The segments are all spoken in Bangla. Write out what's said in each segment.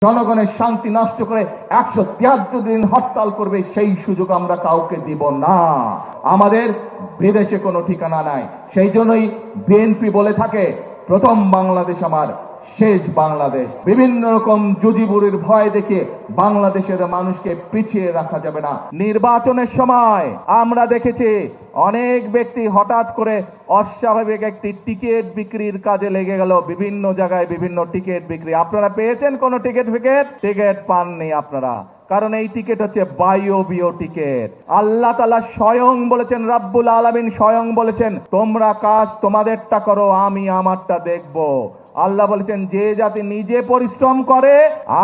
জনগণের শান্তি নষ্ট করে 173 দিন হরতাল করবে, সেই সুযোগ আমরা কাউকে দিব না। আমাদের বিদেশে কোনো ঠিকানা নাই। সেই জন্যই বিএনপি বলে থাকে প্রথম বাংলাদেশ আমার, শেষ বাংলাদেশ। বিভিন্ন রকম জুজিবুরির ভয় দেখে বাংলাদেশের মানুষকে পিছিয়ে রাখা যাবে না। নির্বাচনের সময় আমরা দেখেছি অনেক ব্যক্তি হঠাৎ করে অস্বাভাবিক একটি টিকিট বিক্রির কাজে লেগে গেল। বিভিন্ন জায়গায় বিভিন্ন টিকিট বিক্রি। আপনারা পেয়েছেন কোন টিকিট পাননি আপনারা, কারণ এই টিকিট হচ্ছে বায়বীয় টিকিট। আল্লাহ তাআলা স্বয়ং বলেছেন, রাব্বুল আলামিন স্বয়ং বলেছেন, তোমরা কাজ তোমাদেরটা করো, আমি আমারটা দেখব। আল্লাহ বলেছেন, যে জাতি নিজে পরিশ্রম করে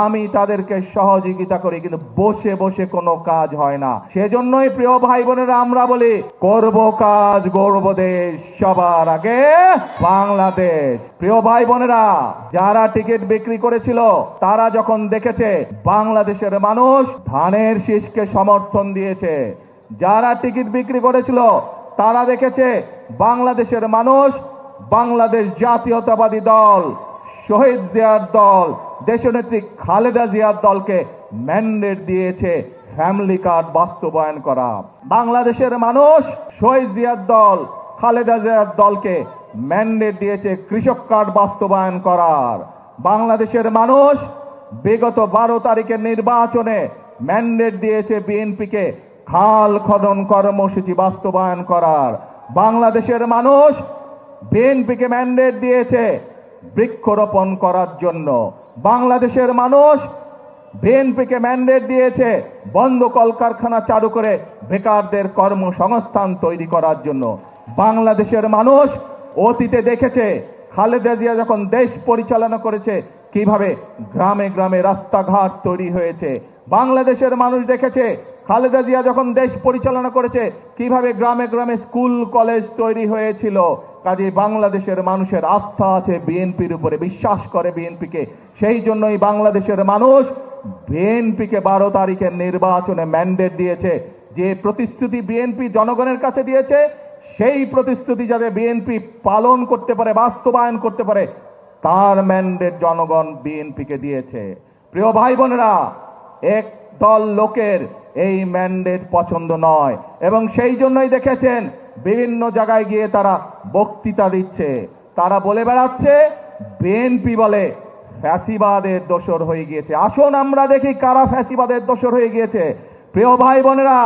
আমি তাদেরকে সহযোগিতা করি, কিন্তু বসে বসে কোনো কাজ হয় না। সেজন্যই প্রিয় ভাই বোনেরা আমরা বলি, করব কাজ গড়ব দেশ, সবার আগে বাংলাদেশ। প্রিয় ভাই বোনেরা, যারা টিকিট বিক্রি করেছিল তারা যখন দেখেছে বাংলাদেশের মানুষ ধানের শীষকে সমর্থন দিয়েছে, যারা টিকিট বিক্রি করেছিল তারা দেখেছে বাংলাদেশের মানুষ বাংলাদেশ জাতীয়তাবাদী দল, শহীদ জিয়ার দল, দেশনেত্রী খালেদা জিয়ার দলকে ম্যান্ডেট দিয়েছে ফ্যামিলি কার্ড বাস্তবায়ন করা। বাংলাদেশের মানুষ শহীদ জিয়ার দল, খালেদা জিয়ার দলকে ম্যান্ডেট দিয়েছে কৃষক কার্ড বাস্তবায়ন করার। বাংলাদেশের মানুষ বিগত 12 তারিখের নির্বাচনে ম্যান্ডেট দিয়েছে বিএনপিকে খাল খনন কর্মসূচি বাস্তবায়ন করার। বাংলাদেশের মানুষ বিএনপিকে ম্যান্ডেট দিয়েছে বৃক্ষরোপণ করার জন্য। বাংলাদেশের মানুষ বিএনপিকে ম্যান্ডেট দিয়েছে বন্ধ কলকারখানা চালু করে বেকারদের কর্মসংস্থান তৈরি করার জন্য। বাংলাদেশের মানুষ অতীতে দেখেছে খালেদা জিয়া যখন দেশ পরিচালনা করেছে কিভাবে গ্রামে গ্রামে রাস্তাঘাট তৈরি হয়েছে। বাংলাদেশের মানুষ দেখেছে খালেদা জিয়া যখন দেশ পরিচালনা করেছে কিভাবে গ্রামে গ্রামে স্কুল কলেজ তৈরি হয়েছিল। কাজে বাংলাদেশের মানুষের আস্থা আছে বিএনপির উপরে, বিশ্বাস করে বিএনপিকে। সেই জন্যই বাংলাদেশের মানুষ বিএনপিকে 12 তারিখের নির্বাচনে ম্যান্ডেট দিয়েছে। যে প্রতিশ্রুতি বিএনপি জনগণের কাছে দিয়েছে, সেই প্রতিশ্রুতি যাতে বিএনপি পালন করতে পারে, বাস্তবায়ন করতে পারে, তার ম্যান্ডেট জনগণ বিএনপিকে দিয়েছে। প্রিয় ভাই বোনেরা, এক দল লোকের এই ম্যান্ডেট পছন্দ নয়, এবং সেই জন্যই দেখেছেন বিভিন্ন জায়গায় গিয়ে তারা বক্তৃতা দিচ্ছে। তারা বলে বেড়াচ্ছে বিএনপি বলে ফ্যাসিবাদের দোসর হয়ে গিয়েছে। আসুন আমরা দেখি কারা ফ্যাসিবাদের দোসর হয়ে গিয়েছে। প্রিয় ভাই বোনেরা,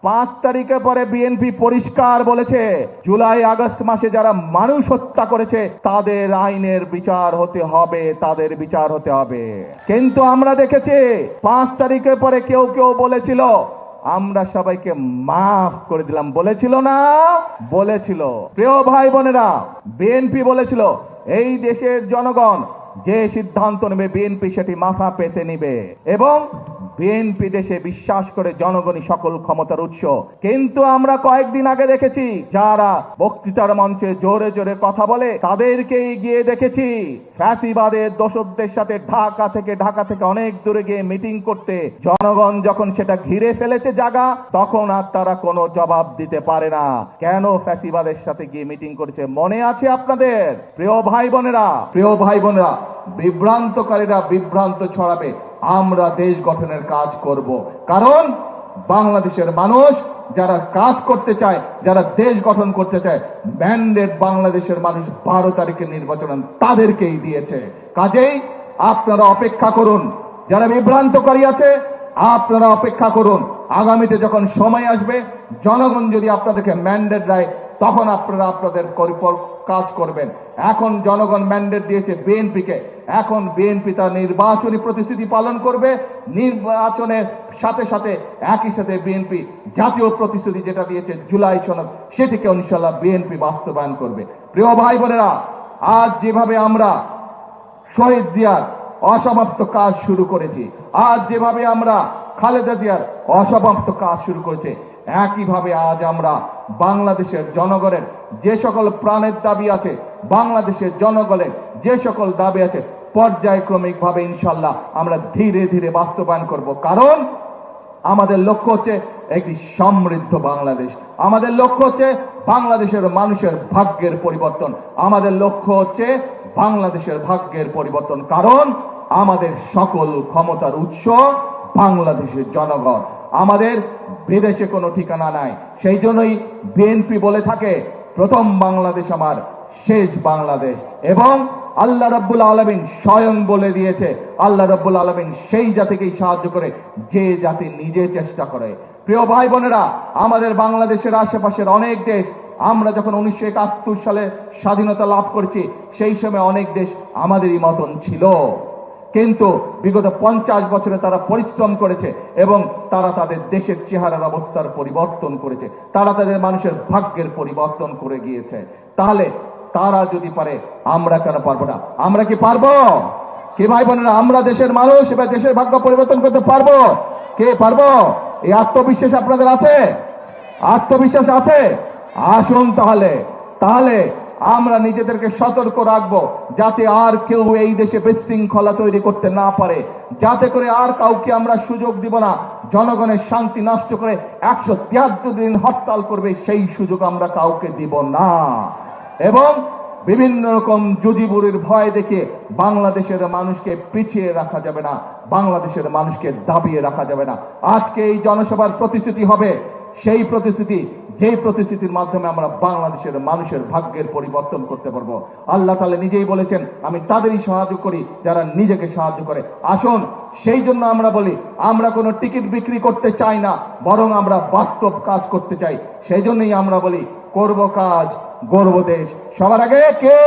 5 তারিখের পরে বিএনপি পরিষ্কার বলেছে জুলাই আগস্ট মাসে যারা মানুষ হত্যা করেছে তাদের আইনের বিচার হতে হবে, তাদের বিচার হতে হবে। কিন্তু আমরা দেখেছি 5 তারিখের পরে কেউ কেউ বলেছিল আমরা সবাইকে মাফ করে দিলাম, বলেছিল না? বলেছিল। প্রিয় ভাই বোনেরা, বিএনপি বলেছিল এই দেশের জনগণ যে সিদ্ধান্ত নেবে বিএনপি সেটি মাথা পেতে নিবে, এবং বিএনপি দেশে বিশ্বাস করে জনগণই সকল ক্ষমতার উৎস। কিন্তু আমরা কয়েকদিন আগে দেখেছি যারা বক্তৃতার মঞ্চে জোরে জোরে কথা বলে তাদেরকেই গিয়ে দেখেছি ফ্যাসিবাদের দোসরদের সাথে ঢাকা থেকে অনেক দূরে গিয়ে মিটিং করতে। জনগণ যখন সেটা ঘিরে ফেলেছে জায়গা, তখন আর তারা কোনো জবাব দিতে পারে না। কেন ফ্যাসিবাদের সাথে গিয়ে মিটিং করেছে মনে আছে আপনাদের? প্রিয় ভাই বোনেরা, বিভ্রান্তকারীরা বিভ্রান্ত ছড়াবে, আমরা দেশ গঠনের কাজ করব। কারণ বাংলাদেশের মানুষ যারা কাজ করতে চায়, যারা দেশ গঠন করতে চায়, ম্যান্ডেট বাংলাদেশের মানুষ 12 তারিখের নির্বাচন তাদেরকেই দিয়েছে। কাজেই আপনারা অপেক্ষা করুন। যারা বিভ্রান্তকারী আছে আপনারা অপেক্ষা করুন। আগামীতে যখন সময় আসবে জনগণ যদি আপনাদেরকে ম্যান্ডেট দেয় তখন আপনারা আপনাদের কাজ করবেন। এখন জনগণ ম্যান্ডেট দিয়েছে বিএনপিকে, এখন বিএনপি তার নির্বাচনী প্রতিশ্রুতি পালন করবে। নির্বাচনের সাথে সাথে একই সাথে বিএনপি জাতীয় প্রতিশ্রুতি যেটা দিয়েছে জুলাই সনদ, সেটিকে ইনশাআল্লাহ বিএনপি বাস্তবায়ন করবে। প্রিয় ভাই বোনেরা, আজ যেভাবে আমরা শহীদ জিয়ার অসমাপ্ত কাজ শুরু করেছি, আজ যেভাবে আমরা খালেদা জিয়ার অসমাপ্ত কাজ শুরু করেছে, একইভাবে আজ আমরা বাংলাদেশের জনগণের যে সকল প্রাণের দাবি আছে, বাংলাদেশের জনগণের যে সকল দাবি আছে, পর্যায়ক্রমিক ভাবে ইনশাআল্লাহ আমরা ধীরে ধীরে বাস্তবায়ন করব। কারণ আমাদের লক্ষ্য হচ্ছে একটি সমৃদ্ধ বাংলাদেশ, আমাদের লক্ষ্য হচ্ছে বাংলাদেশের মানুষের ভাগ্যের পরিবর্তন, আমাদের লক্ষ্য হচ্ছে বাংলাদেশের ভাগ্যের পরিবর্তন। কারণ আমাদের সকল ক্ষমতার উৎস বাংলাদেশের জনগণ। আমাদের বিদেশে কোনো ঠিকানা নাই। সেই জন্যই বিএনপি বলে থাকে প্রথম বাংলাদেশ আমার, শেষ বাংলাদেশ। এবং আল্লাহ রাব্বুল আলামিন স্বয়ং বলে দিয়েছে, আল্লাহ রাব্বুল আলামিন সেই জাতিকেই সাহায্য করে যে জাতি নিজে চেষ্টা করে। প্রিয় ভাই বোনেরা, আমাদের বাংলাদেশের আশেপাশের অনেক দেশ, আমরা যখন 1971 সালে স্বাধীনতা লাভ করেছি, সেই সময় অনেক দেশ আমাদেরই মতন ছিল, কিন্তু বিগত 50 বছরে তারা পরিশ্রম করেছে এবং তারা তাদের দেশের চেহারার অবস্থার পরিবর্তন করেছে, তারা তাদের মানুষের ভাগ্যের পরিবর্তন করে গিয়েছে। তাহলে তারা যদি পারে, আমরা কেন পারবো না? আমরা কি পারবো? কি ভাই বোনেরা, আমরা দেশের মানুষ এবার দেশের ভাগ্য পরিবর্তন করতে পারবো? কে পারবো? এই আত্মবিশ্বাস আপনাদের আছে? আত্মবিশ্বাস আছে? আসুন তাহলে তাহলে আমরা নিজেদেরকে সতর্ক রাখবো, যাতে আর কেউ এই দেশে বিশৃঙ্খলা তৈরি করতে না পারে, যাতে করে আর কাউকে আমরা সুযোগ দিব না জনগণের শান্তি নষ্ট করে 173 দিন হরতাল করবে, সেই সুযোগ আমরা কাউকে দিব না। এবং বিভিন্ন রকম জুজিবুরির ভয় দেখে বাংলাদেশের মানুষকে পিছিয়ে রাখা যাবে না, বাংলাদেশের মানুষকে দাবিয়ে রাখা যাবে না। আজকে এই জনসভার প্রতিশ্রুতি হবে সেই প্রতিশ্রুতি, যে প্রতিশ্রুতির মাধ্যমে আমরা বাংলাদেশের মানুষের ভাগ্যের পরিবর্তন করতে পারবো। আল্লাহ তাআলা নিজেই বলেছেন, আমি তাদেরই সাহায্য করি যারা নিজেকে সাহায্য করে। আসুন, সেই জন্য আমরা বলি, আমরা কোনো টিকিট বিক্রি করতে চাই না, বরং আমরা বাস্তব কাজ করতে চাই। সেই জন্যই আমরা বলি, করব কাজ, গড়ব দেশ। সবার আগে কে?